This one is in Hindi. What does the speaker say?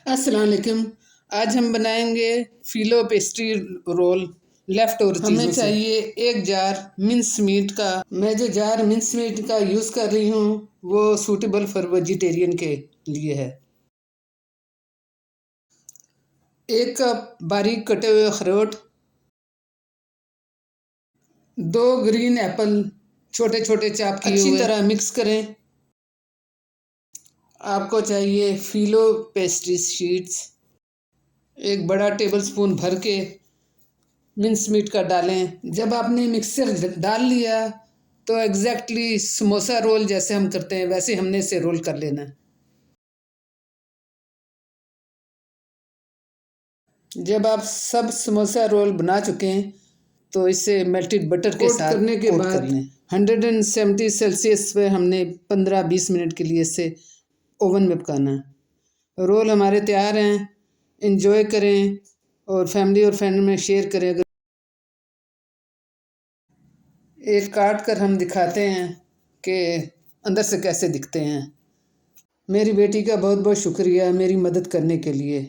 अस्सलाम वालेकुम। आज हम बनाएंगे फिलो पेस्ट्री रोल लेफ्ट ओवर चीज़ों से। हमें चाहिए एक जार मिन्स मीट का। मैं जो जार मिन्स मीट का यूज़ कर रही हूँ वो सूटेबल फॉर वेजिटेरियन के लिए है। 1 कप बारीक कटे हुए अखरोट, 2 ग्रीन एप्पल छोटे छोटे चाप किए हुए। अच्छी तरह मिक्स करें। आपको चाहिए फिलो पेस्ट्री शीट्स, एक बड़ा टेबलस्पून भर के मिन्स मीट का डालें। जब आपने मिक्सर डाल लिया तो एग्जैक्टली समोसा रोल जैसे हम करते हैं वैसे हमने इसे रोल कर लेना है। जब आप सब समोसा रोल बना चुके हैं तो इसे मेल्टेड बटर के साथ करने के बाद 170 सेल्सियस पे हमने 15-20 मिनट के लिए इसे ओवन में पकाना है। रोल हमारे तैयार हैं। एंजॉय करें और फैमिली और फ्रेंड में शेयर करें। अगर एक काट कर हम दिखाते हैं कि अंदर से कैसे दिखते हैं। मेरी बेटी का बहुत बहुत शुक्रिया मेरी मदद करने के लिए।